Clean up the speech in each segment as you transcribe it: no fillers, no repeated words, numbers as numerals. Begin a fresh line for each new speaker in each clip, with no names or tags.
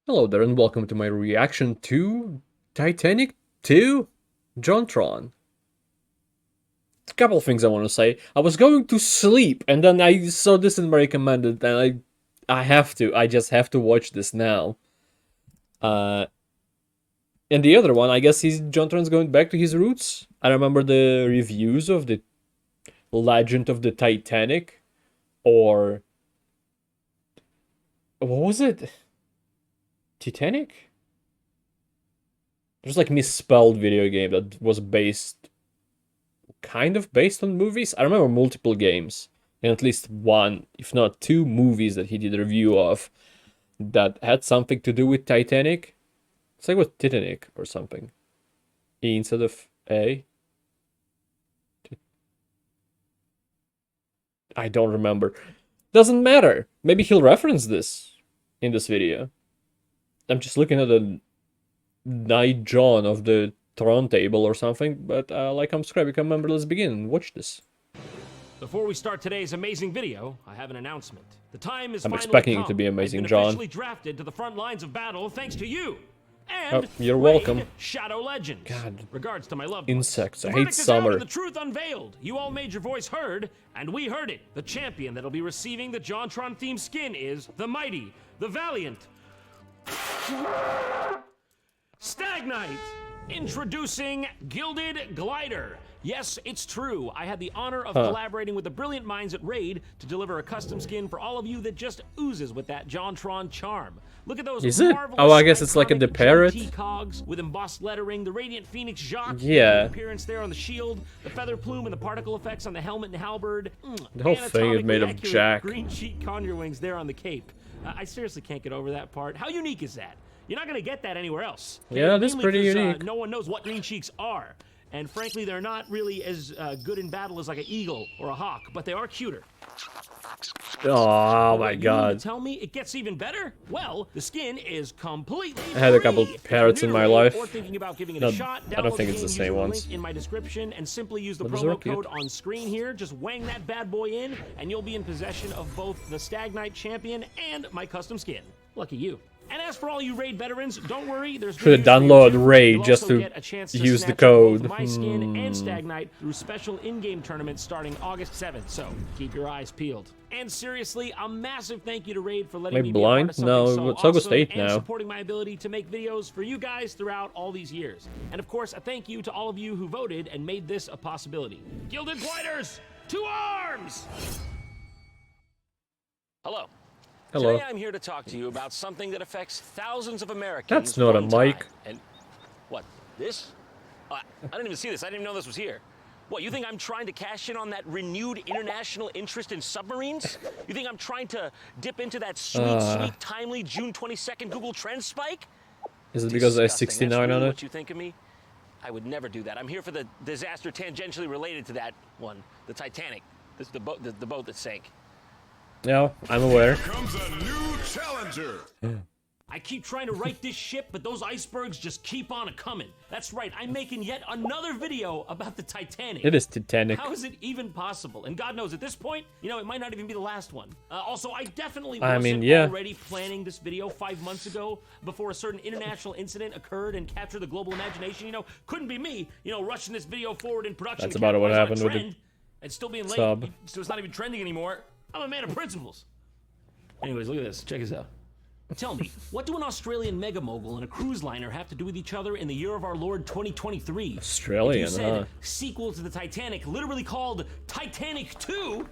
Hello there and welcome to my reaction to Titanic II, JonTron. A couple of things I want to say. I was going to sleep and then I saw this in my recommended and I just have to watch this now. Uh, and the other one, I guess JonTron's going back to his roots. I remember the reviews of the Legend of the Titanic, or what was it? Titanic? There's like misspelled video game that was kind of based on movies. I remember multiple games and at least one, if not two movies that he did a review of that had something to do with Titanic. It's like with Titanic or something. E instead of A. I don't remember. Doesn't matter. Maybe he'll reference this in this video. I'm just looking at the Knight John of the Tron table or something, but like I'm subscribed, remember, let's begin and watch this.
Before we start today's amazing video, I have an announcement. The time is
I'm
finally
expecting
come.
it to be amazing,
I've been
John.
officially drafted to the front lines of battle thanks to you. And
you're
Raid
welcome.
Shadow Legends.
God.
Regards to my loved
Insects.
ones.
I hate summer.
Out and the truth unveiled. You all made your voice heard, and we heard it. The champion that'll be receiving the JonTron themed skin is the mighty, the valiant Stagnite. Introducing Gilded Glider. Yes, it's true. I had the honor of collaborating with the brilliant minds at Raid to deliver a custom skin for all of you that just oozes with that JonTron charm. Look at those.
Is it? Oh, I guess it's like in the parrot.
Cogs with embossed lettering, the Radiant Phoenix Jacques,
yeah.
the appearance there on the shield, the feather plume and the particle effects on the helmet and halberd.
The whole thing is made of Jack.
Green cheek conure wings there on the cape. I seriously can't get over that part. How unique is that? You're not going to get that anywhere else.
Yeah, that's pretty unique.
No one knows what green cheeks are. And frankly, they're not really as good in battle as like an eagle or a hawk, but they are cuter.
Oh my god.
Tell me it gets even better? Well, the skin is completely
I had a couple
free.
parrots in my life.
Or thinking about giving it
No,
a shot,
I don't think it's the same ones.
in my description and simply use the
But
promo code on screen here. Just wang that bad boy in, and you'll be in possession of both the Stagnite Champion and my custom skin. Lucky you. And as for all you Raid veterans, don't worry. There's
should have downloaded Raid just to use the code.
My skin and Stagnite through special in-game tournaments starting August 7th. So keep your eyes peeled. And seriously, a massive thank you to Raid for letting me be
blind?
a part of something
No,
so
it's August
awesome
8th
and
now.
supporting my ability to make videos for you guys throughout all these years. And of course, a thank you to all of you who voted and made this a possibility. Gilded Gliders, to arms! Hello.
Hello.
Today I'm here to talk to you about something that affects thousands of Americans.
That's not a
one time.
mic.
And what? This? I didn't even see this. I didn't even know this was here. What, you think I'm trying to cash in on that renewed international interest in submarines? You think I'm trying to dip into that sweet, timely June 22nd Google Trends spike?
Is it because there's
Disgusting.
69
That's
on
really
it?
what you think of me? I would never do that. I'm here for the disaster tangentially related to that one, the Titanic, the boat that sank.
No, I'm aware.
Here comes a new challenger.
I keep trying to right this ship, but those icebergs just keep on a-coming. That's right, I'm making yet another video about the Titanic.
It is Titanic.
How is it even possible? And God knows, at this point, you know, it might not even be the last one. Also, I definitely wasn't already planning this video 5 months ago before a certain international incident occurred and captured the global imagination. You know, couldn't be me, you know, rushing this video forward in production.
That's about what happened with
the and still being late,
sub.
so it's not even trending anymore. I'm a man of principles. Anyways, look at this. Check this out. Tell me, what do an Australian mega mogul and a cruise liner have to do with each other in the year of our Lord 2023?
Australian,
if you said sequel to the Titanic, literally called Titanic II,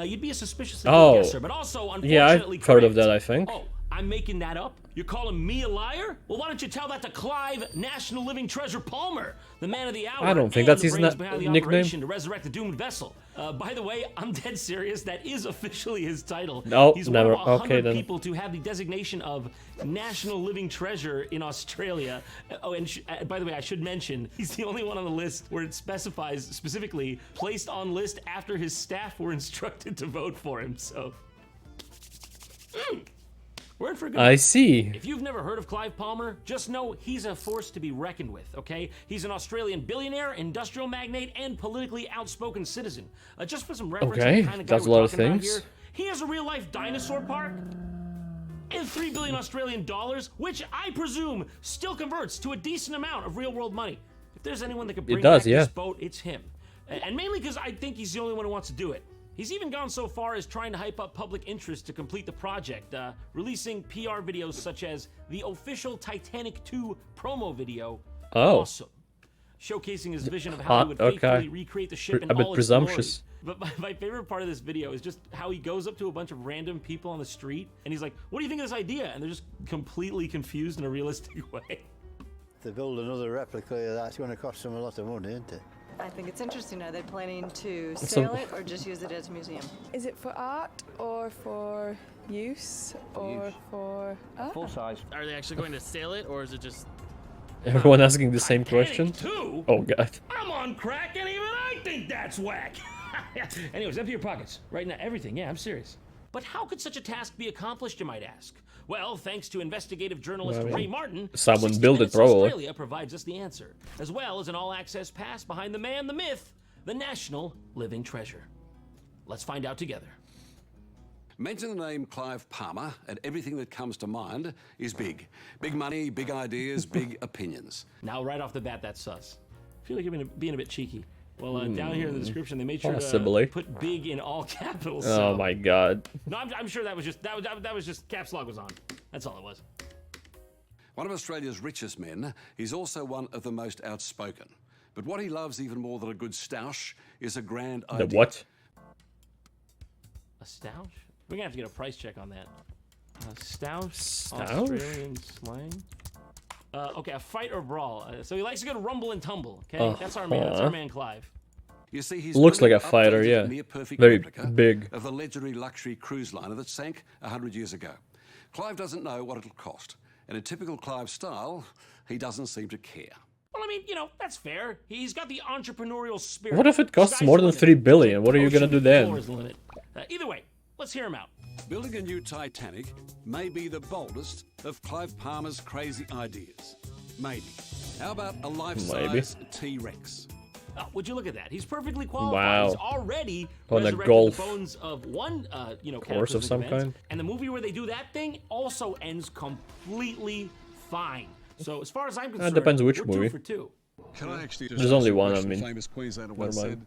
you'd be a suspicious guesser, but also unfortunately
yeah, I've heard of that, I think.
Oh, I'm making that up? You're calling me a liar? Well, why don't you tell that to Clive National Living Treasure Palmer, the man of the hour?
I don't think
and
that's
the
his
brains behind the
nickname.
operation to resurrect the doomed vessel. By the way, I'm dead serious. That is officially his title.
No,
He's
never.
one of 100
Okay, then.
people to have the designation of National Living Treasure in Australia. Oh, and by the way, I should mention, he's the only one on the list where it specifies specifically placed on list after his staff were instructed to vote for him. So. We're in for a good
I see.
If you've never heard of Clive Palmer, just know he's a force to be reckoned with, okay? He's an Australian billionaire, industrial magnate, and politically outspoken citizen. Just for some reference,
Okay,
the kind of guy
that's a
we're
lot of
talking about
things.
here, he has a real-life dinosaur park. and 3 billion Australian dollars, which I presume still converts to a decent amount of real-world money. If there's anyone that could bring back this boat, it's him. And mainly because I think he's the only one who wants to do it. He's even gone so far as trying to hype up public interest to complete the project, releasing PR videos such as the official Titanic II promo video. Awesome. Showcasing his vision of how he would faithfully recreate the ship in all its glory. But my favorite part of this video is just how he goes up to a bunch of random people on the street and he's like, what do you think of this idea? And they're just completely confused in a realistic way.
To build another replica of that, it's going to cost them a lot of money, isn't it?
I think it's interesting. Are they planning to sell it or just use it as a museum?
Is it for art or for use or for...
Full size.
Are they actually going to sell it or is it just...
Everyone asking the same question?
Too?
Oh god.
I'm on crack and even I think that's whack. Anyways, empty your pockets. Right now, everything. Yeah, I'm serious. But how could such a task be accomplished, you might ask? Well, thanks to investigative journalist Ray Martin,
someone built it probably.
Australia provides us the answer, as well as an all-access pass behind the man, the myth, the national living treasure. Let's find out together.
Mention the name Clive Palmer, and everything that comes to mind is big. Big money, big ideas, big opinions.
Now, right off the bat, that's sus. I feel like you're being a bit cheeky. Well, down here in the description, they made sure to put big in all capitals. So.
Oh my god.
No, I'm sure that was just caps lock was on. That's all it was.
One of Australia's richest men, he's also one of the most outspoken. But what he loves even more than a good stoush is a grand idea.
The what?
A stoush? We're gonna have to get a price check on that. Stoush?
Stoush?
Australian slang? Okay, a fight or brawl. So he likes a good rumble and tumble. Okay, that's our man. That's our man, Clive.
You see, he's
looks like a fighter, yeah. Very big.
Of the legendary luxury cruise liner that sank 100 years ago. Clive doesn't know what it'll cost, and in typical Clive style, he doesn't seem to care.
Well, I mean, you know, that's fair. He's got the entrepreneurial spirit.
What if it costs more than 3 billion? What are you gonna do then?
Either way, let's hear him out.
Building a new Titanic may be the boldest of Clive Palmer's crazy ideas. Maybe. How about a life-size T-Rex?
Would you look at that? He's perfectly qualified.
Wow.
He's already
on a
resurrected the bones of one,
course of some kind.
And the movie where they do that thing also ends completely fine. So as far as I'm concerned,
depends which
we're
movie.
2 for 2.
Can I actually
There's only one, I mean.
Famous Queenslander once said,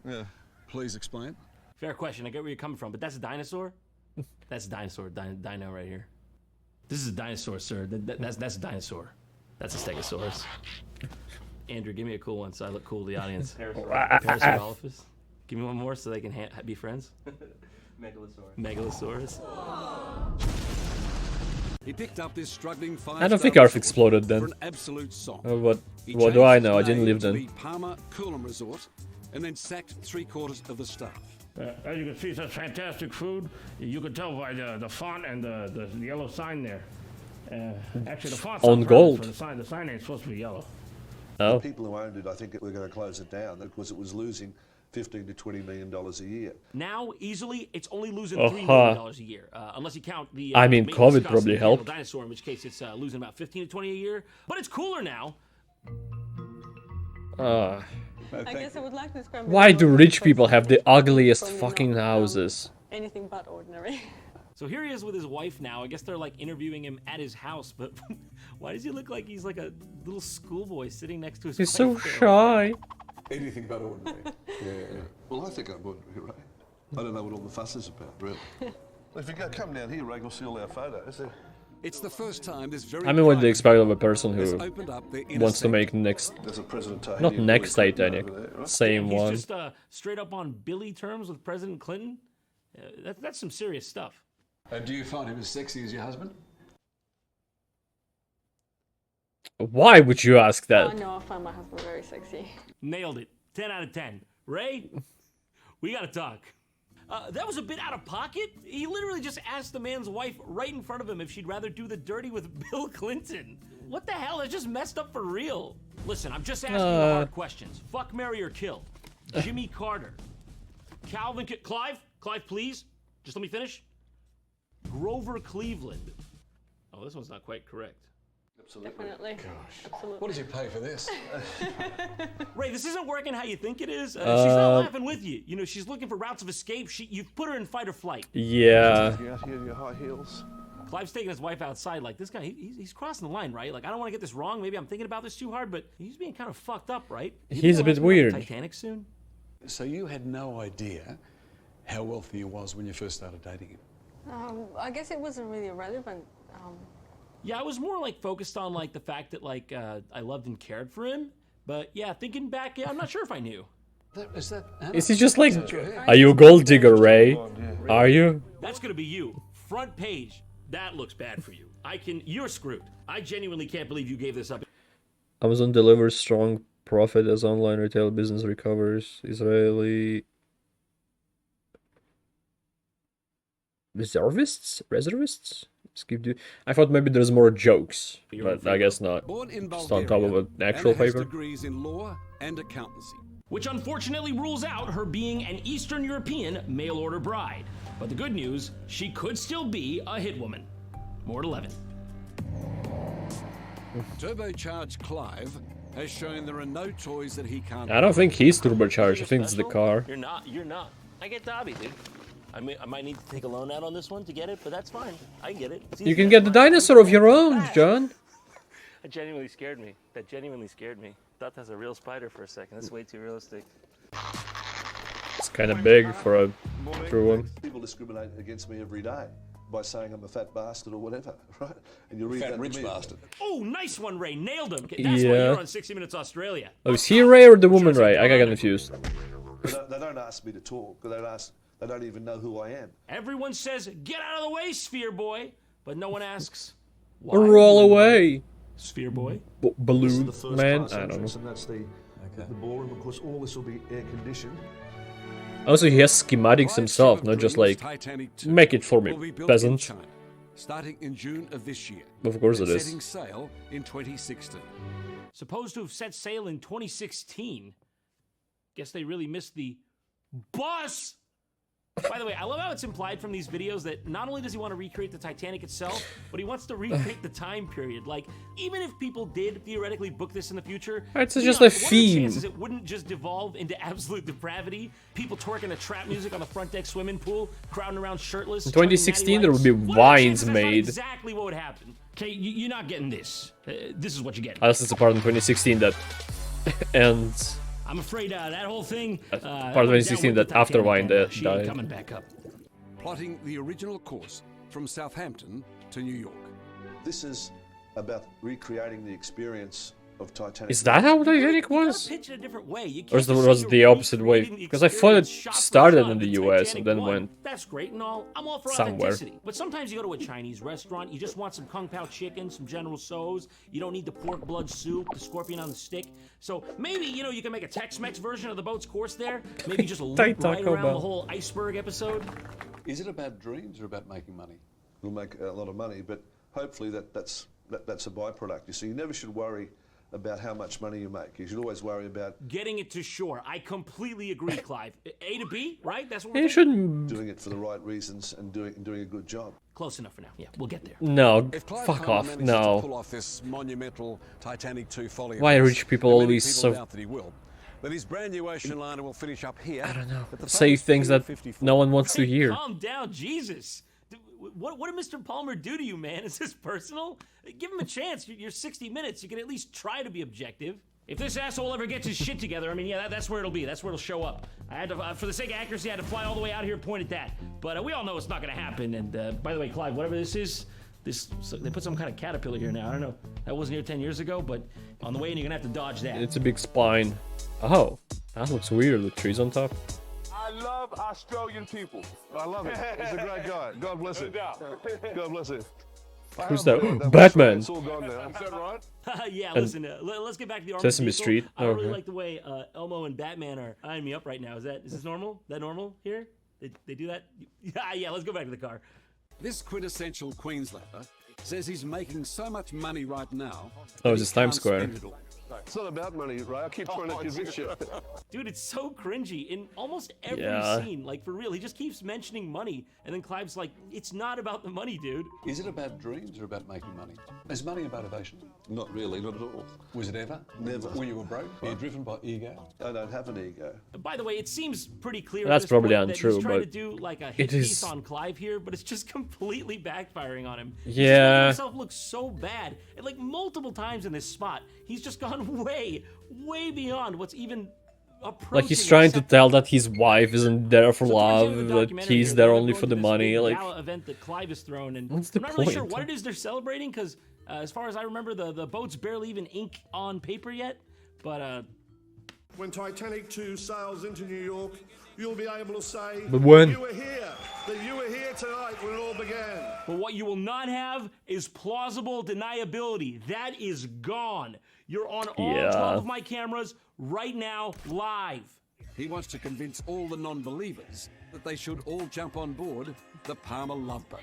please explain.
Fair question. I get where you're coming from, but that's a dinosaur. That's a dinosaur. Dino right here. This is a dinosaur, sir. That's a dinosaur. That's a stegosaurus. Andrew, give me a cool one so I look cool to the audience. Parasaurolophus. Give me one more so they can be friends. Megalosaurus.
He picked up this struggling
I don't think Earth exploded then.
For an absolute song.
What do I know? I didn't live then.
The Palmer Coolum Resort, and then sacked 3/4 of the staff.
As you can see, such fantastic food. You can tell by the font and the yellow sign there. Actually, the font's
on gold.
For the sign ain't supposed to be yellow.
Oh.
The people who owned it, I think we're going to close it down because it was losing $15 to $20 million a year.
Now, easily, it's only losing $3 million a year, unless you count the.
I mean, COVID probably helped.
Dinosaur, in which case it's losing about 15 to 20 a year. But it's cooler now.
I guess I would like to describe.
Why do rich people have the ugliest fucking houses?
Anything but ordinary.
So here he is with his wife now. I guess they're like interviewing him at his house, but why does he look like he's like a little schoolboy sitting next to his wife?
He's so shy.
Anything but ordinary. Yeah. Well, I think I'm ordinary, right? I don't know what all the fuss is about, really. If you come down here, Ray, you'll see all our photos.
It's the first time this very.
I mean, what do you expect of a person who
who
wants to make next, not next Titanic, same one.
He's just straight up on Billy terms with President Clinton. That's some serious stuff.
And do you find him as sexy as your husband?
Why would you ask that?
No, I find my husband very sexy.
Nailed it. 10 out of 10. Ray, we gotta talk. That was a bit out of pocket. He literally just asked the man's wife right in front of him if she'd rather do the dirty with Bill Clinton. What the hell? It's just messed up for real. Listen, I'm just asking the hard questions. Fuck, marry, or kill. Jimmy Carter. Clive, please. Just let me finish. Grover Cleveland. Oh, this one's not quite correct.
Absolutely. Definitely.
Gosh.
Absolutely.
What did you pay for this?
Ray, this isn't working how you think it is. She's not laughing with you. You know, she's looking for routes of escape. You've put her in fight or flight.
Yeah.
You out here in your high heels.
Clive's taking his wife outside. Like, this guy, he's crossing the line, right? Like, I don't want to get this wrong. Maybe I'm thinking about this too hard, but he's being kind of fucked up, right?
He's a bit weird.
Titanic soon?
So you had no idea how wealthy he was when you first started dating him?
I guess it wasn't really relevant.
Yeah, I was more like focused on like the fact that like I loved and cared for him. But yeah, thinking back, yeah, I'm not sure if I knew.
Is he just like, are you a gold digger, Ray? Are you?
That's gonna be you. Front page. That looks bad for you. You're screwed. I genuinely can't believe you gave this up.
Amazon delivers strong profit as online retail business recovers. Israeli reservists? Skip do. I thought maybe there's more jokes, but I guess not. Just on top of an actual paper.
Degrees in law and accountancy.
Which unfortunately rules out her being an Eastern European mail-order bride. But the good news, she could still be a hit woman. More at 11.
Turbocharged Clive has shown there are no toys that he can't.
I don't think he's turbocharged. I think it's the car.
You're not. I get Dobby, dude. I might need to take a loan out on this one to get it, but that's fine. I get it.
You can get the dinosaur of your own, John.
That genuinely scared me. Thought that was a real spider for a second. That's way too realistic.
It's kind of big for a true one.
People discriminate against me every day by saying I'm a fat bastard or whatever, right? And you read
Fat
that
rich bastard.
Oh, nice one, Ray. Nailed him. That's why you're on 60 Minutes Australia.
Oh, is he Ray or the woman Ray? I got confused.
They don't ask me to talk. They don't even know who I am.
Everyone says, get out of the way, Sphere Boy. But no one asks, why?
Roll away.
Sphere Boy?
Balloon man? I don't know.
And that's the ballroom. Of course, all this will be air conditioned.
Also, he has schematics himself, not just like, make it for me, peasant.
Starting in June of this year.
Of course it is.
Setting sail in 2016.
Supposed to have set sail in 2016. Guess they really missed the bus. By the way, I love how it's implied from these videos that not only does he want to recreate the Titanic itself, but he wants to recreate the time period. Like, even if people did theoretically book this in the future,
it's just a theme.
Chances it wouldn't just devolve into absolute depravity. People twerking to trap music on the front deck swimming pool, crowding around shirtless.
In 2016, there would be wines made.
That's exactly what would happen. Okay, you're not getting this. This is what you get.
Unless it's a part in 2016 that ends.
I'm afraid that whole thing.
Part of 2016 that after wine died.
Coming back up.
Plotting the original course from Southampton to New York.
This is about recreating the experience of Titanic.
Is that how Titanic was?
Pitch it a different way.
Or was it the opposite way? Because I thought it started in the US and then went
That's great and all. I'm all for
somewhere.
authenticity. But sometimes you go to a Chinese restaurant, you just want some Kung Pao chicken, some General Tso's. You don't need the pork blood soup, the scorpion on the stick. So maybe, you can make a Tex-Mex version of the boat's course there. Maybe just a loop right around the whole iceberg episode.
Is it about dreams or about making money?
We'll make a lot of money, but hopefully that's a byproduct. You see, you never should worry about how much money you make. You should always worry about
getting it to shore. I completely agree, Clive. A to B, right? That's what
we're
doing it for the right reasons and doing a good job.
Close enough for now. Yeah, we'll get there.
No,
if Clive
fuck
Palmer
off. No.
To pull off this monumental Titanic II folly.
Why are rich people always so?
That he will. But his brand new ocean liner will finish up here.
I don't know. Say things that no one wants to hear.
Calm down, Jesus. What did Mr. Palmer do to you, man? Is this personal? Give him a chance. You're 60 Minutes. You can at least try to be objective. If this asshole ever gets his shit together, I mean, yeah, that's where it'll be. That's where it'll show up. I had to, for the sake of accuracy, I had to fly all the way out here and point at that. But we all know it's not going to happen. And by the way, Clive, whatever this is, they put some kind of caterpillar here now. I don't know. That wasn't here 10 years ago, but on the way in, you're going to have to dodge that.
It's a big spine. Oh, that looks weird with trees on top.
I love Australian people. I love it. He's a great guy. God bless it. God bless it.
Who's that? Batman.
It's all gone now. Is that right?
Yeah, listen, let's get back to the army.
Sesame Street.
I really like the way Elmo and Batman are eyeing me up right now. Is this normal? That normal here? They do that? Yeah, let's go back to the car.
This quintessential Queenslander says he's making so much money right now.
Oh, it's Times Square.
It's not about money, Ray. I keep trying to convince you.
Dude, it's so cringy in almost every scene. Like, for real, he just keeps mentioning money, and then Clive's like, it's not about the money, dude.
Is it about dreams or about making money? Is money a motivation?
Not really, not at all.
Was it ever?
Never.
When you were broke? Were you driven by ego?
I don't have an ego.
By the way, it seems pretty clear
That's
at this
probably
point
untrue,
that he's trying
but
to do like a hit piece on Clive here, but it's just completely backfiring on him.
Yeah.
He's making himself look so bad. And like multiple times in this spot, he's just gone way beyond what's even approaching.
Like he's trying to tell that his wife isn't there for love, that he's there only for the money. Like,
event that Clive is thrown, and
what's the
I'm not
point?
really sure what it is they're celebrating, because as far as I remember, the boat's barely even ink on paper yet. But
when Titanic II sails into New York, you'll be able to say,
but when
you were here, that you were here tonight when it all began.
But what you will not have is plausible deniability. That is gone. You're on all 12 of my cameras right now, live.
He wants to convince all the non-believers that they should all jump on board the Palmer Love Boat.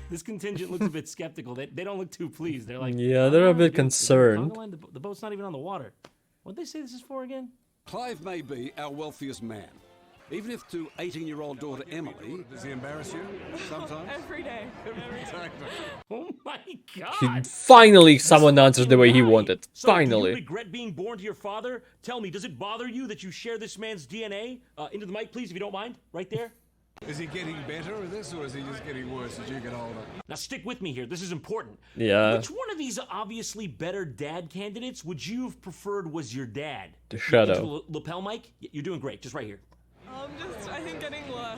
This contingent looks a bit skeptical. They don't look too pleased. They're like,
yeah, they're a bit concerned.
The boat's not even on the water. What'd they say this is for again?
Clive may be our wealthiest man. Even if to 18-year-old daughter Emily...
Does he embarrass you sometimes?
Every day.
Oh my God!
Finally, someone answers the way he wanted.
So,
Finally.
do you regret being born to your father? Tell me, does it bother you that you share this man's DNA? Into the mic, please, if you don't mind. Right there.
Is he getting better at this, or is he just getting worse as you get older?
Now stick with me here. This is important.
Yeah.
Which one of these obviously better dad candidates would you have preferred was your dad?
The Shadow.
Into the lapel mic? You're doing great. Just right here.
I think getting less,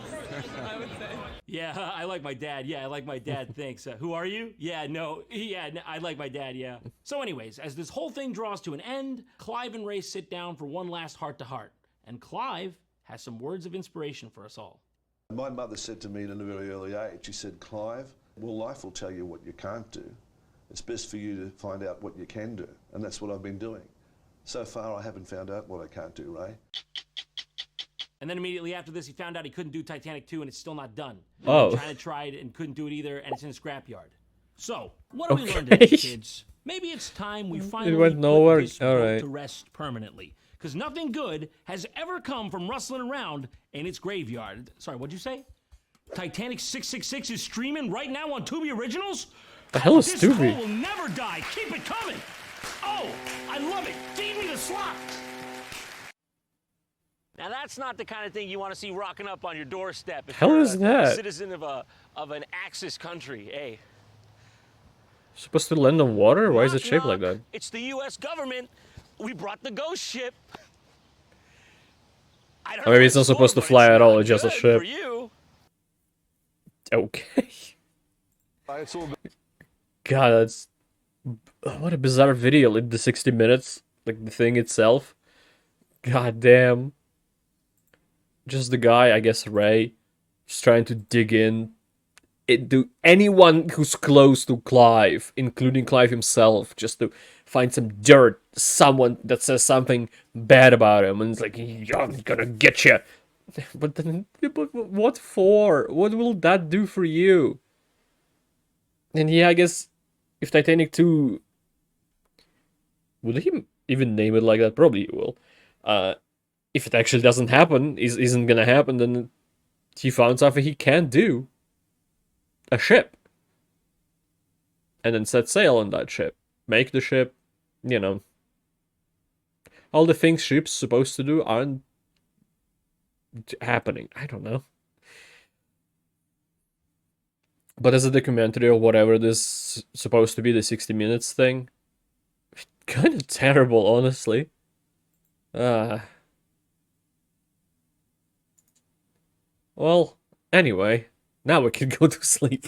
I would say.
Yeah, I like my dad. Yeah, I like my dad. Thanks. Who are you? Yeah, no. Yeah, no, I like my dad. Yeah. So anyways, as this whole thing draws to an end, Clive and Ray sit down for one last heart-to-heart. And Clive has some words of inspiration for us all.
My mother said to me at a very early age, she said, Clive, well, life will tell you what you can't do. It's best for you to find out what you can do. And that's what I've been doing. So far, I haven't found out what I can't do, Ray.
And then immediately after this, he found out he couldn't do Titanic II, and it's still not done.
Oh.
China tried and couldn't do it either, and it's in a scrapyard. So, what do we learn today, kids? Maybe it's time we finally
went nowhere.
put this boat to rest permanently. Because nothing good has ever come from rustling around in its graveyard. Sorry, what'd you say? Titanic 666 is streaming right now on Tubi Originals?
The hell is
This
Tubi?
troll will never die. Keep it coming. Oh, I love it. Feed me the slot. Now that's not the kind of thing you want to see rocking up on your doorstep. If
Hell
you're
is
a
that?
citizen of an Axis country. Hey.
Supposed to land on water? Why is it
Knock,
shaped like
knock.
that?
It's the U.S. government. We brought the ghost ship. I don't
Or maybe
know
it's not
what
supposed to
for, but
fly
it's
at all,
not
it's just a
good
ship.
For you.
Okay.
It's all good.
God, that's... What a bizarre video, like the 60 minutes. Like the thing itself. God damn. Just the guy, I guess Ray, just trying to dig in into anyone who's close to Clive, including Clive himself, just to find some dirt, someone that says something bad about him, and it's like, I'm gonna get you. But then, but what for? What will that do for you? And yeah, I guess if Titanic 2, would he even name it like that? Probably he will. If it actually doesn't happen, isn't gonna happen, then he found something he can do. A ship. And then set sail on that ship. Make the ship, you know. All the things ships supposed to do aren't happening. I don't know. But as a documentary or whatever this is supposed to be, the 60 minutes thing, kind of terrible, honestly. Well, anyway, now we can go to sleep.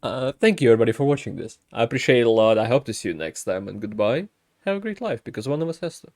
Thank you everybody for watching this. I appreciate it a lot. I hope to see you next time, and goodbye. Have a great life, because one of us has to.